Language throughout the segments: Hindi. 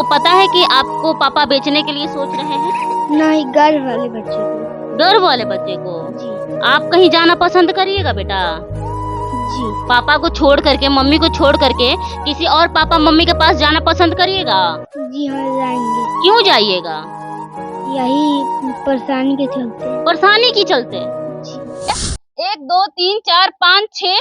आपको पता है कि आपको पापा बेचने के लिए सोच रहे हैं? नहीं, गर्भ वाले बच्चे को। गर्भ वाले बच्चे को? जी। आप कहीं जाना पसंद करिएगा बेटा? जी। पापा को छोड़ करके, मम्मी को छोड़ करके किसी और पापा मम्मी के पास जाना पसंद करिएगा? जी हाँ, जाएंगे। क्यों जाइएगा? यही परेशानी के चलते। परेशानी की चलते? 1 2 3 4 5 6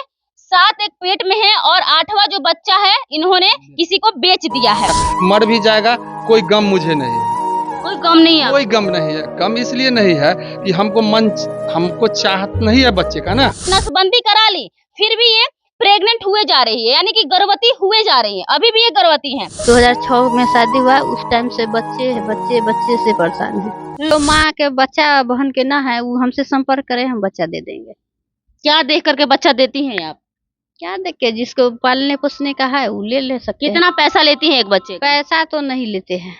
7 एक पेट में है और 8वां जो बच्चा है इन्होंने किसी को बेच दिया है। मर भी जाएगा, कोई गम मुझे नहीं है। कोई गम नहीं है? कोई गम नहीं है। गम इसलिए नहीं है कि हमको चाहत नहीं है बच्चे का ना। नसबंदी करा ली, फिर भी ये प्रेग्नेंट हुए जा रही है, यानी कि गर्भवती हुए जा रही है। अभी भी ये गर्भवती हैं। 2006 में शादी हुआ, उस टाइम से बच्चे से परेशान है। तो माँ के बच्चा बहन के ना है, वो हमसे संपर्क करे, हम बच्चा दे देंगे। क्या देख करके बच्चा देती हैं आप? क्या देख के, जिसको पालने पोसने का है वो ले सकते हैं। कितना पैसा लेती हैं एक बच्चे का? पैसा तो नहीं लेते हैं।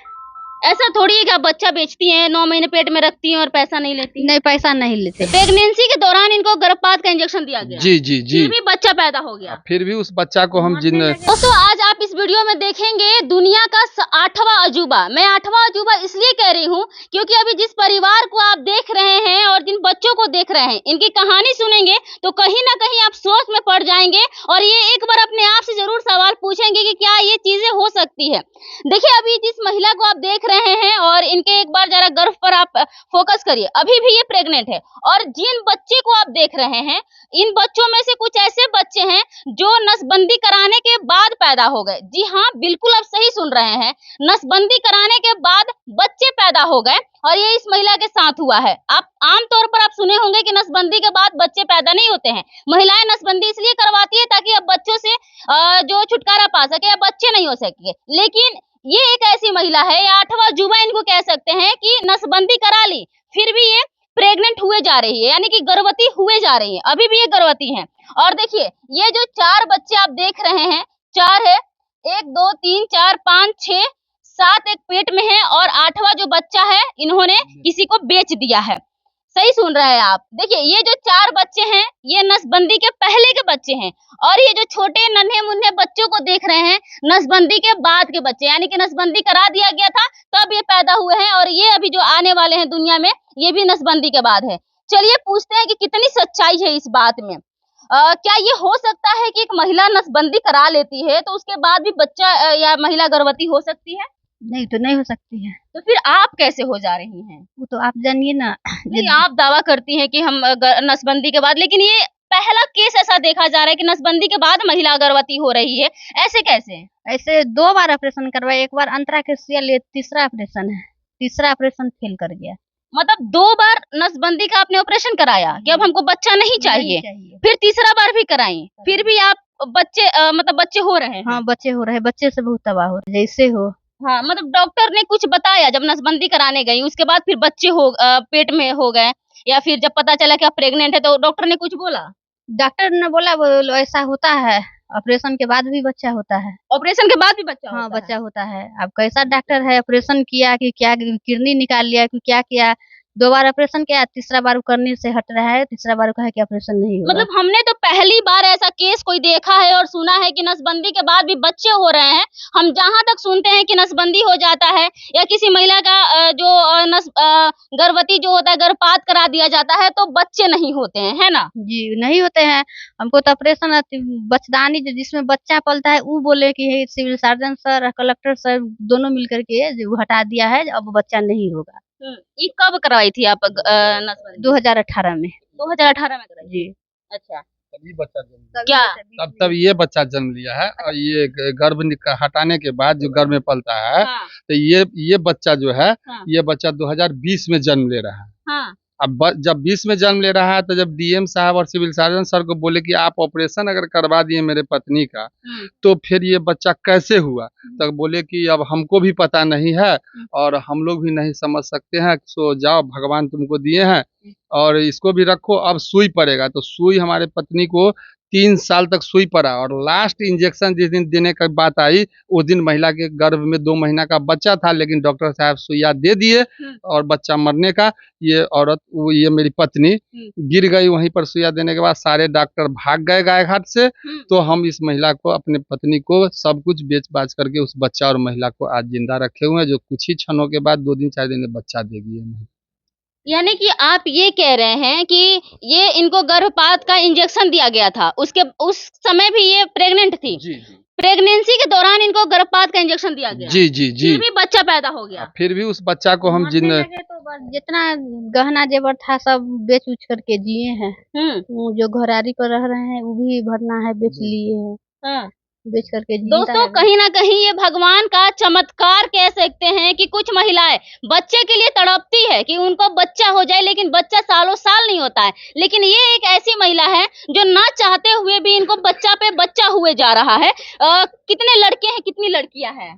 ऐसा थोड़ी है कि आप बच्चा बेचती हैं, 9 महीने पेट में रखती हैं और पैसा नहीं लेती? नहीं, पैसा नहीं लेते। प्रेगनेंसी के दौरान इनको गर्भपात का इंजेक्शन दिया गया? जी जी जी। फिर भी बच्चा पैदा हो गया? फिर भी उस बच्चा को हम दोस्तों, आज आप इस वीडियो में देखेंगे दुनिया का 8वां अजूबा। मैं 8वां अजूबा इसलिए कह रही हूँ क्योंकि अभी जिस परिवार को आप देख रहे हैं और जिन बच्चों को देख रहे हैं, इनकी कहानी सुनेंगे तो कहीं ना कहीं आप सोच में पड़ जाएंगे और ये एक बार अपने आप से जरूर सवाल पूछेंगे कि क्या ये चीजें हो सकती है। देखिए, अभी जिस महिला को आप देख रहे हैं और इनके एक बार जरा गर्भ पर आप फोकस करिए, अभी भी ये प्रेग्नेंट है। और जिन बच्चे को आप देख रहे हैं, इन बच्चों में से कुछ ऐसे बच्चे हैं जो नसबंदी कराने के बाद पैदा हो गए। जी हाँ, बिल्कुल आप सही सुन रहे हैं, नसबंदी कराने के बाद बच्चे पैदा हो गए और ये इस महिला के साथ हुआ है। आप आमतौर पर आप सुने होंगे कि नसबंदी के बाद बच्चे पैदा नहीं होते हैं। महिलाएं नसबंदी इसलिए करवाती है ताकि अब बच्चों से जो छुटकारा पा सके या बच्चे नहीं हो सके। लेकिन ये एक ऐसी महिला है, या 8वां अजूबा इनको कह सकते हैं, कि नसबंदी करा ली, फिर भी ये प्रेग्नेंट हुए जा रही है, यानी कि गर्भवती हुए जा रही है। अभी भी ये गर्भवती हैं। और देखिए, ये जो 4 बच्चे आप देख रहे हैं, 4 है, 1 2 3 4 5 6 7 एक पेट में है और 8वां जो बच्चा है इन्होंने किसी को बेच दिया है। सही सुन रहे हैं आप। देखिए, ये जो 4 बच्चे हैं ये नसबंदी के पहले के बच्चे हैं और ये जो छोटे नन्हे मुन्ने बच्चों को देख रहे हैं, नसबंदी के बाद के बच्चे, यानी कि नसबंदी करा दिया गया था तब ये पैदा हुए हैं और ये अभी जो आने वाले हैं दुनिया में, ये भी नसबंदी के बाद है। चलिए पूछते हैं कि कितनी सच्चाई है इस बात में। क्या ये हो सकता है कि एक महिला नसबंदी करा लेती है तो उसके बाद भी बच्चा या महिला गर्भवती हो सकती है? नहीं तो नहीं हो सकती है। तो फिर आप कैसे हो जा रही हैं? वो तो आप जानिए ना। नहीं, आप दावा करती हैं कि हम नसबंदी के बाद, लेकिन ये पहला केस ऐसा देखा जा रहा है कि नसबंदी के बाद महिला गर्भवती हो रही है। ऐसे कैसे? ऐसे 2 बार ऑपरेशन करवाए, एक बार अंतराकेशियल, तीसरा ऑपरेशन है। तीसरा ऑपरेशन फेल कर गया। मतलब 2 बार नसबंदी का आपने ऑपरेशन कराया कि अब हमको बच्चा नहीं चाहिए, फिर तीसरा बार भी कराई, फिर भी आप बच्चे मतलब बच्चे हो रहे हैं? हाँ, बच्चे हो रहे हैं। बच्चे से बहुत तबाह हो रहे हैं, जैसे हो। हाँ, मतलब डॉक्टर ने कुछ बताया जब नसबंदी कराने गई, उसके बाद फिर बच्चे हो पेट में हो गए, या फिर जब पता चला कि आप प्रेग्नेंट है तो डॉक्टर ने कुछ बोला? डॉक्टर ने बोला वो ऐसा होता है, ऑपरेशन के बाद भी बच्चा होता है। ऑपरेशन के बाद भी बच्चा हाँ, होता है? बच्चा होता है। अब कैसा डॉक्टर है, ऑपरेशन किया कि क्या, किडनी निकाल लिया कि क्या किया। 2 बार ऑपरेशन किया, तीसरा बार करने से हट रहा है, तीसरा बार कहा कि ऑपरेशन नहीं होगा। मतलब हमने तो पहली बार ऐसा केस कोई देखा है और सुना है कि नसबंदी के बाद भी बच्चे हो रहे हैं। हम जहाँ तक सुनते हैं कि नसबंदी हो जाता है या किसी महिला का गर्भवती जो होता है, गर्भपात करा दिया जाता है तो बच्चे नहीं होते हैं, है ना? जी, नहीं होते हैं। हमको तो ऑपरेशन बच्चेदानी जिसमें बच्चा पलता है वो बोले कि civil surgeon sir, collector sir दोनों मिलकर के जो हटा दिया है, अब बच्चा नहीं होगा। ये कब करवाई थी आप नसबंदी? 2018 में। 2018 में कराई? जी। अच्छा, तभी बच्चा जन्म क्या? तब ये बच्चा जन्म लिया है। और ये गर्भ हटाने के बाद जो गर्भ में पलता है, हाँ, तो ये बच्चा जो है, हाँ, ये बच्चा 2020 में जन्म ले रहा है। हाँ, अब जब 20 में जन्म ले रहा है तो जब डीएम साहब और सिविल सर्जन सर को बोले कि आप ऑपरेशन अगर करवा दिए मेरे पत्नी का, तो फिर ये बच्चा कैसे हुआ, तो बोले कि अब हमको भी पता नहीं है और हम लोग भी नहीं समझ सकते हैं, सो जाओ, भगवान तुमको दिए हैं और इसको भी रखो, अब सुई पड़ेगा। तो सुई हमारे पत्नी को 3 साल तक सुई पड़ा और लास्ट इंजेक्शन जिस दिन देने की बात आई उस दिन महिला के गर्भ में 2 महीना का बच्चा था, लेकिन डॉक्टर साहब सुइया दे दिए और बच्चा मरने का। ये औरत ये मेरी पत्नी गिर गई वहीं पर सुइया देने के बाद, सारे डॉक्टर भाग गए गायघाट से। तो हम इस महिला को, अपने पत्नी को सब कुछ बेच बाच करके उस बच्चा और महिला को आज जिंदा रखे हुए हैं, जो कुछ ही क्षणों के बाद 2 दिन 4 दिन में बच्चा देगी हमें। यानी कि आप ये कह रहे हैं कि ये इनको गर्भपात का इंजेक्शन दिया गया था, उस समय भी ये प्रेग्नेंट थी। जी प्रेगनेंसी के दौरान इनको गर्भपात का इंजेक्शन दिया गया। जी जी जी। फिर भी बच्चा पैदा हो गया। फिर भी उस बच्चा को हम मरने लगे तो बस जितना गहना जेवर था सब बेच उच करके जिए हैं। वो जो घरारी पर रह रहे हैं वो भी भरना है, बेच लिए हैं। हाँ। बेच करके दोस्तों कहीं ना कहीं ये भगवान का चमत्कार कह सकते हैं कि कुछ महिलाएं बच्चे के लिए तड़पती है कि उनको बच्चा हो जाए, लेकिन बच्चा सालों साल नहीं होता है। लेकिन ये एक ऐसी महिला है जो ना चाहते हुए भी इनको बच्चा पे बच्चा हुए जा रहा है। कितने लड़के हैं, कितनी लड़कियां हैं?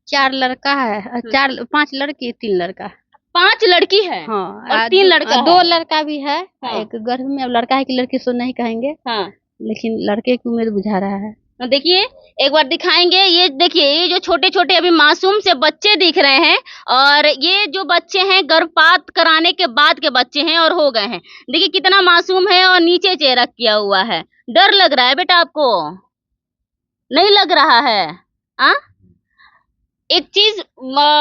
4 लड़का है, 5 लड़की 3 लड़का। 5 लड़की है। हाँ, और 3 लड़का, 2 लड़का भी है। हाँ। एक गर्भ में, अब लड़का है कि लड़की सो नहीं कहेंगे। हाँ। लेकिन लड़के की उम्मीद बुझा रहा है। देखिए एक बार दिखाएंगे। ये देखिए, ये जो छोटे छोटे अभी मासूम से बच्चे दिख रहे हैं, और ये जो बच्चे हैं गर्भपात कराने के बाद के बच्चे हैं और हो गए हैं। देखिए कितना मासूम है और नीचे चेहरा किया हुआ है। डर लग रहा है बेटा आपको? नहीं लग रहा है? आ? एक चीज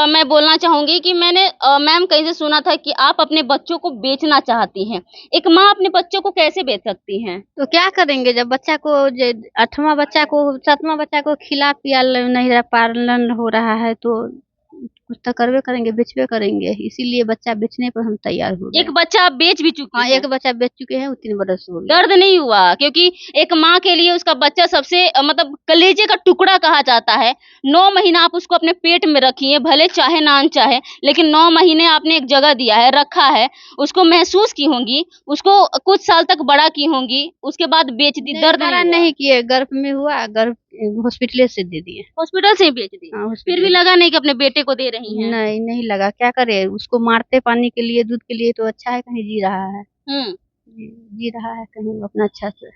मैं बोलना चाहूंगी कि मैंने मैम कहीं से सुना था कि आप अपने बच्चों को बेचना चाहती हैं। एक माँ अपने बच्चों को कैसे बेच सकती हैं? तो क्या करेंगे जब बच्चा को 8वां बच्चा को 7वां बच्चा को खिला पिया नहीं रहा, पालन हो रहा है, तो कुछ तो करवे करेंगे, बेचवे करेंगे। इसीलिए बच्चा बेचने पर हम तैयार हो गए। एक बच्चा आप बेच भी चुकी हाँ, हैं? एक बच्चा बेच चुके हैं, 3 बरस हो गया। दर्द नहीं हुआ? क्योंकि एक माँ के लिए उसका बच्चा सबसे मतलब कलेजे का टुकड़ा कहा जाता है। 9 महीना आप उसको अपने पेट में रखी है, भले चाहे ना चाहे, लेकिन 9 महीने आपने एक जगह दिया है, रखा है, उसको महसूस की होंगी, उसको कुछ साल तक बड़ा की होंगी, उसके बाद बेच दी। दर्द नहीं किए, गर्भ में हुआ, गर्भ हॉस्पिटल से दे दिए। हॉस्पिटल से ही बेच दी? हाँ, फिर भी लगा नहीं कि अपने बेटे को दे रही हैं? नहीं लगा। क्या करे, उसको मारते पानी के लिए, दूध के लिए, तो अच्छा है कहीं जी रहा है। जी रहा है कहीं अपना अच्छा से।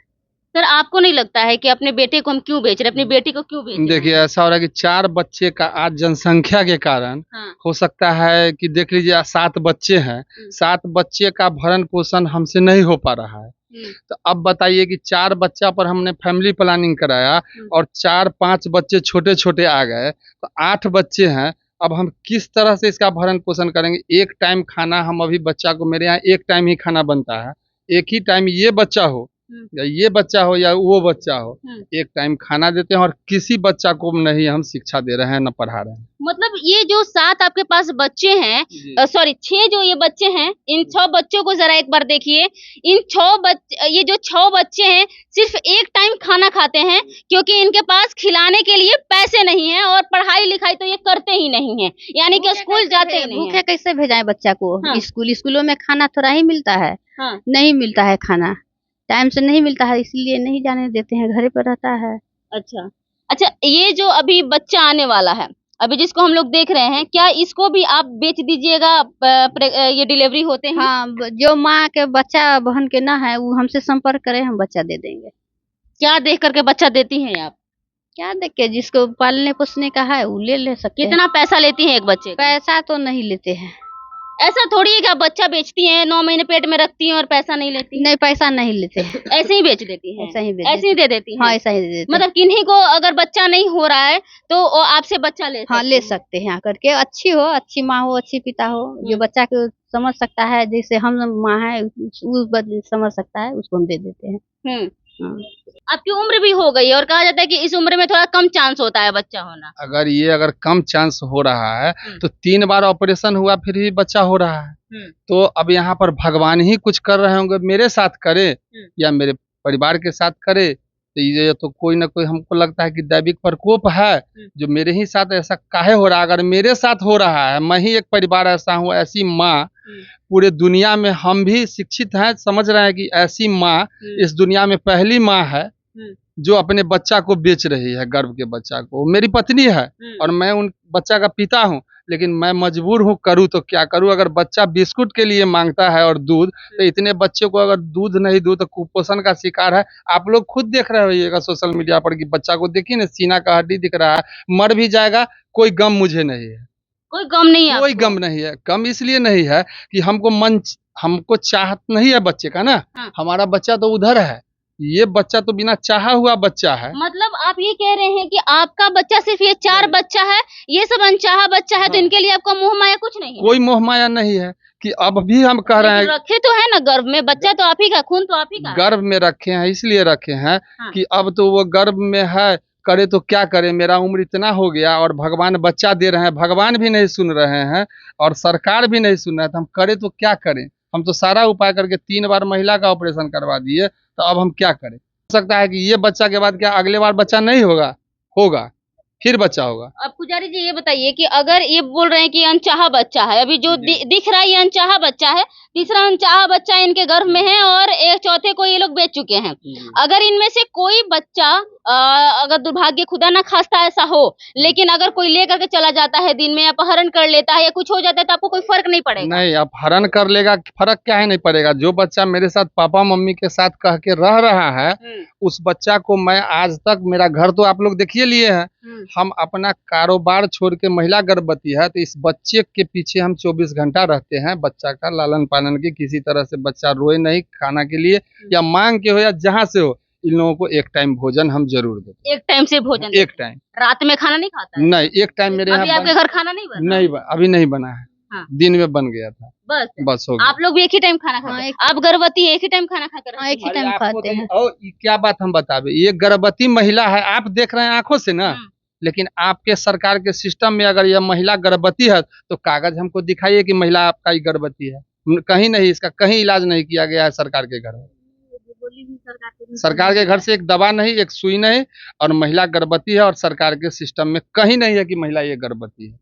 सर आपको नहीं लगता है कि अपने बेटे को हम क्यों बेच रहे, अपनी बेटी को क्यों बेच रहे? देखिए ऐसा हो रहा है कि 4 बच्चे का आज जनसंख्या के कारण हो सकता है कि देख लीजिए 7 बच्चे हैं, 7 बच्चे का भरण पोषण हमसे नहीं हो पा रहा है। तो अब बताइए कि 4 बच्चा पर हमने फैमिली प्लानिंग कराया और 4-5 बच्चे छोटे छोटे आ गए, तो 8 बच्चे हैं। अब हम किस तरह से इसका भरण पोषण करेंगे? एक टाइम खाना, हम अभी बच्चा को, मेरे यहाँ एक टाइम ही खाना बनता है, एक ही टाइम ये बच्चा हो या ये बच्चा हो या वो बच्चा हो, एक टाइम खाना देते हैं और किसी बच्चा को नहीं हम शिक्षा दे रहे हैं, न पढ़ा रहे हैं। मतलब ये जो 7 आपके पास बच्चे हैं, सॉरी 6 जो ये बच्चे हैं, इन 6 बच्चों को जरा एक बार देखिए। इन 6 बच्चे, ये जो 6 बच्चे हैं सिर्फ एक टाइम खाना खाते हैं, क्योंकि इनके पास खिलाने के लिए पैसे नहीं है, और पढ़ाई लिखाई तो ये करते ही नहीं है, यानी कि स्कूल जाते ही नहीं। भूखे कैसे भेजाएं बच्चा को? हाँ। स्कूलों में खाना थोड़ा ही मिलता है। हाँ। नहीं मिलता है खाना, टाइम से नहीं मिलता है, इसलिए नहीं जाने देते हैं, घर पर रहता है। अच्छा, ये जो अभी बच्चा आने वाला है, अभी जिसको हम लोग देख रहे हैं, क्या इसको भी आप बेच दीजिएगा? ये डिलीवरी होते हैं? हाँ, जो माँ के बच्चा बहन के ना है वो हमसे संपर्क करे, हम बच्चा दे देंगे। क्या देख करके बच्चा देती हैं आप? क्या देख के, जिसको पालने पोसने का है वो ले सकते हैं। कितना पैसा लेती हैं एक बच्चे का? पैसा तो नहीं लेते हैं। ऐसा थोड़ी है कि आप बच्चा बेचती हैं, 9 महीने पेट में रखती हैं और पैसा नहीं लेती? नहीं, पैसा नहीं लेते हैं। ऐसे ही बेच देती हैं? ऐसा ही बेच ऐसे ही दे देती हैं? हाँ, ऐसा ही दे देते हैं। मतलब किन्हीं को अगर बच्चा नहीं हो रहा है तो वो आपसे बच्चा ले सकते हाँ, ले सकते हैं आकर के। अच्छी हो, अच्छी माँ हो, अच्छी पिता हो, जो बच्चा को समझ सकता है, जैसे हम माँ है वो समझ सकता है, उसको हम दे देते हैं। आपकी उम्र भी हो गई है और कहा जाता है कि इस उम्र में थोड़ा कम चांस होता है बच्चा होना। अगर कम चांस हो रहा है तो 3 बार ऑपरेशन हुआ फिर भी बच्चा हो रहा है। तो अब यहाँ पर भगवान ही कुछ कर रहे होंगे, मेरे साथ करे या मेरे परिवार के साथ करे, तो ये तो कोई ना कोई, हमको लगता है कि दैविक प्रकोप है जो मेरे ही साथ ऐसा काहे हो रहा है। अगर मेरे साथ हो रहा है, मैं ही एक परिवार ऐसा हूँ, ऐसी माँ पूरे दुनिया में हम भी शिक्षित हैं, समझ रहे हैं कि ऐसी माँ इस दुनिया में पहली माँ है जो अपने बच्चा को बेच रही है, गर्भ के बच्चा को। मेरी पत्नी है और मैं उन बच्चा का पिता हूँ, लेकिन मैं मजबूर हूँ, करूँ तो क्या करूँ। अगर बच्चा बिस्कुट के लिए मांगता है और दूध, तो इतने बच्चे को अगर दूध नहीं दूँ तो कुपोषण का शिकार है। आप लोग खुद देख रहे होइएगा सोशल मीडिया पर कि बच्चा को देखिए ना, सीना का हड्डी दिख रहा है, मर भी जाएगा, कोई गम मुझे नहीं है, कोई गम नहीं है कोई आपको? गम नहीं है। गम इसलिए नहीं है कि हमको चाहत नहीं है बच्चे का ना, हाँ। हमारा बच्चा तो उधर है, ये बच्चा तो बिना चाहा हुआ बच्चा है। मतलब आप ये कह रहे हैं कि आपका बच्चा सिर्फ ये 4 बच्चा है, ये सब अनचाहा बच्चा है, तो हाँ। इनके लिए आपका मोह माया कुछ नहीं है? कोई मोह माया नहीं है कि अब भी हम कह रहे लेकिन हैं, रखे तो है ना गर्भ में, बच्चा तो आप ही का, खून तो आप ही का है। गर्भ में रखे हैं, इसलिए रखे हैं हाँ। कि अब तो वो गर्भ में है, करे तो क्या करे, मेरा उम्र इतना हो गया और भगवान बच्चा दे रहे हैं, भगवान भी नहीं सुन रहे हैं और सरकार भी नहीं सुन रहा है, तो हम करे तो क्या करें। हम तो सारा उपाय करके 3 बार महिला का ऑपरेशन करवा दिए, तो अब हम क्या करें। हो सकता है कि ये बच्चा के बाद क्या अगले बार बच्चा नहीं होगा, होगा, फिर बच्चा होगा। अब पुजारी जी ये बताइए कि अगर ये बोल रहे हैं कि अनचाहा बच्चा है, अभी जो दिख रहा है ये अनचाहा बच्चा है, तीसरा अनचाहा बच्चा इनके गर्भ में है और एक चौथे को ये लोग बेच चुके हैं। अगर इनमें से कोई बच्चा अगर दुर्भाग्य खुदा ना खास्ता ऐसा हो, लेकिन अगर कोई लेकर के चला जाता है दिन में, अपहरण कर लेता है या कुछ हो जाता है, तो आपको कोई फर्क नहीं पड़ेगा? नहीं, अपहरण कर लेगा, फर्क क्या है नहीं पड़ेगा। जो बच्चा मेरे साथ पापा मम्मी के साथ कह के रह रहा है, उस बच्चा को मैं आज तक, मेरा घर तो आप लोग देखिए लिए हैं, हम अपना कारोबार छोड़ के, महिला गर्भवती है तो इस बच्चे के पीछे हम 24 घंटा रहते हैं, बच्चा का लालन पालन की, किसी तरह से बच्चा रोए नहीं, खाना के लिए या मांग के हो या जहाँ से हो, इन लोगों को एक टाइम भोजन हम जरूर देते। एक टाइम से भोजन? एक टाइम। रात में खाना नहीं खाता है? नहीं, एक टाइम मेरे अभी यहाँ आपके घर खाना नहीं बना? नहीं, अभी नहीं बना है। हाँ। दिन में बन गया था, बस हो गया। आप लोग भी एक ही टाइम खाना खाते हैं? आप गर्भवती एक ही टाइम खाना खाकर? हाँ, एक ही टाइम खाते हैं। और क्या बात हम बतावे, ये गर्भवती महिला है, आप देख रहे हैं आंखों से ना, लेकिन आपके सरकार के सिस्टम में अगर यह महिला गर्भवती है तो कागज हमको दिखाइए कि महिला आपका ही गर्भवती है। कहीं नहीं, इसका कहीं इलाज नहीं किया गया है सरकार के घर में। सरकार के घर से एक दवा नहीं, एक सुई नहीं, और महिला गर्भवती है और सरकार के सिस्टम में कहीं नहीं है कि महिला ये गर्भवती है।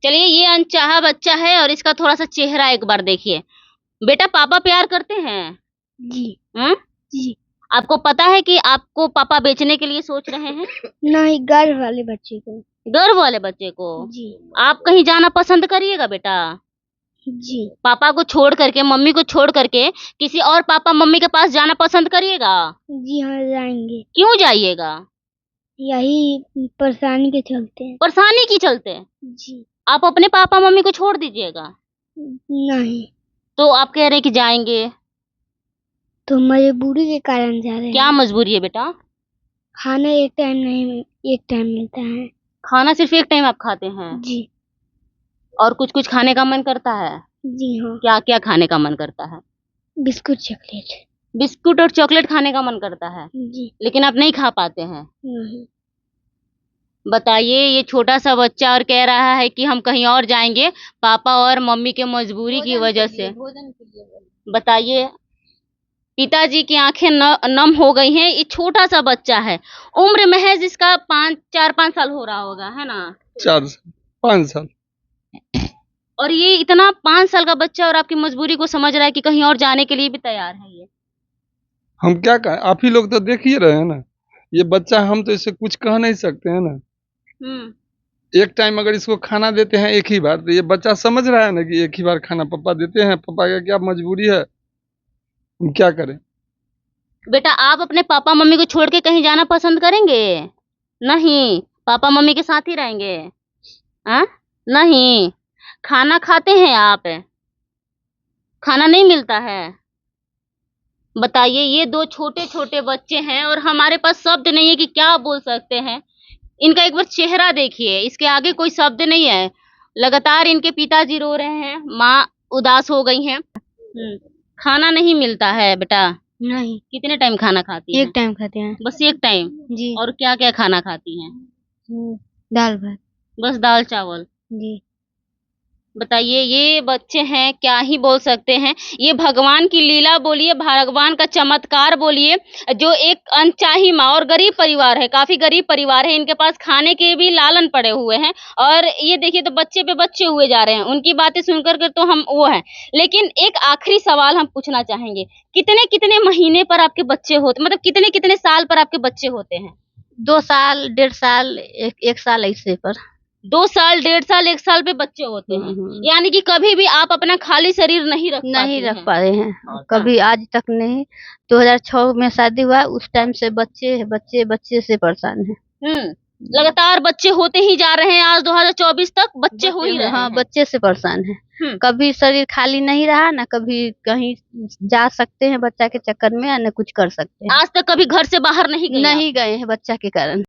चलिए, ये अनचाहा बच्चा है और इसका थोड़ा सा चेहरा एक बार देखिए। बेटा, पापा प्यार करते हैं? जी जी। आपको पता है कि आपको पापा बेचने के लिए सोच रहे हैं? नहीं, गर्भ वाले बच्चे को। गर्भ वाले बच्चे को? जी आप कहीं जाना पसंद करिएगा बेटा? जी। पापा को छोड़ करके, मम्मी को छोड़ करके किसी और पापा मम्मी के पास जाना पसंद करिएगा? जी हाँ, जाएंगे। क्यों जाइएगा? यही परेशानी के चलते। परेशानी की चलते? जी। आप अपने पापा मम्मी को छोड़ दीजिएगा? नहीं, तो आप कह रहे हैं कि जाएंगे? तो मजबूरी के कारण जा रहे हैं। क्या मजबूरी है बेटा? खाना एक टाइम नहीं, एक टाइम मिलता है। खाना सिर्फ एक टाइम आप खाते हैं? जी। और कुछ कुछ खाने का मन करता है? जी हाँ। क्या क्या खाने का मन करता है? Biscuit, chocolate. बिस्कुट और चॉकलेट खाने का मन करता है, जी। लेकिन आप नहीं खा पाते हैं? नहीं। बताइए, ये छोटा सा बच्चा और कह रहा है कि हम कहीं और जाएंगे पापा और मम्मी के मजबूरी की वजह से। बताइए, पिताजी की आंखें नम हो गई हैं। ये छोटा सा बच्चा है, उम्र महज इसका 4-5 साल हो रहा होगा, है ना? 4-5 साल। और ये इतना 5 साल का बच्चा और आपकी मजबूरी को समझ रहा है कि कहीं और जाने के लिए भी तैयार है। ये हम क्या कहें, आप ही लोग तो देख ही रहे हैं ना, ये बच्चा, हम तो इसे कुछ कह नहीं सकते हैं ना। एक टाइम अगर इसको खाना देते हैं एक ही बार, तो ये बच्चा समझ रहा है ना कि एक ही बार खाना पापा देते हैं, पापा का क्या मजबूरी है, हम क्या करें। बेटा, आप अपने पापा मम्मी को छोड़ के कहीं जाना पसंद करेंगे? नहीं, पापा मम्मी के साथ ही रहेंगे? हाँ? नहीं। खाना खाते हैं आप? खाना नहीं मिलता है? बताइए, ये 2 छोटे छोटे बच्चे हैं और हमारे पास शब्द नहीं है कि क्या बोल सकते हैं। इनका एक बार चेहरा देखिए, इसके आगे कोई शब्द नहीं है। लगातार इनके पिताजी रो रहे हैं, माँ उदास हो गई हैं। खाना नहीं मिलता है बेटा? नहीं। कितने टाइम खाना खाती हैं? एक टाइम खाते हैं। बस एक टाइम? जी। और क्या क्या खाना खाती हैं? दाल भात। बस दाल चावल? जी। बताइए, ये बच्चे हैं, क्या ही बोल सकते हैं। ये भगवान की लीला बोलिए, भगवान का चमत्कार बोलिए, जो एक अनचाही माँ और गरीब परिवार है, काफी गरीब परिवार है, इनके पास खाने के भी लालन पड़े हुए हैं और ये देखिए तो बच्चे पे बच्चे हुए जा रहे हैं। उनकी बातें सुनकर के तो हम वो हैं। लेकिन एक आखिरी सवाल हम पूछना चाहेंगे, कितने कितने महीने पर आपके बच्चे होते, मतलब कितने कितने साल पर आपके बच्चे होते हैं? 2 साल, 1.5 साल, 1 साल ऐसे पर। 2 साल 1.5 साल 1 साल पे बच्चे होते हैं, यानी कि कभी भी आप अपना खाली शरीर नहीं रख पा रहे हैं कभी आज तक नहीं। 2006 में शादी हुआ, उस टाइम से बच्चे से परेशान है। लगातार बच्चे होते ही जा रहे हैं, आज 2024 तक बच्चे हो ही रहे हैं। हाँ, बच्चे से परेशान है। कभी शरीर खाली नहीं रहा, ना कभी कहीं जा सकते हैं बच्चा के चक्कर में, न कुछ कर सकते हैं। आज तक कभी घर से बाहर नहीं गए नहीं गए हैं बच्चा के कारण।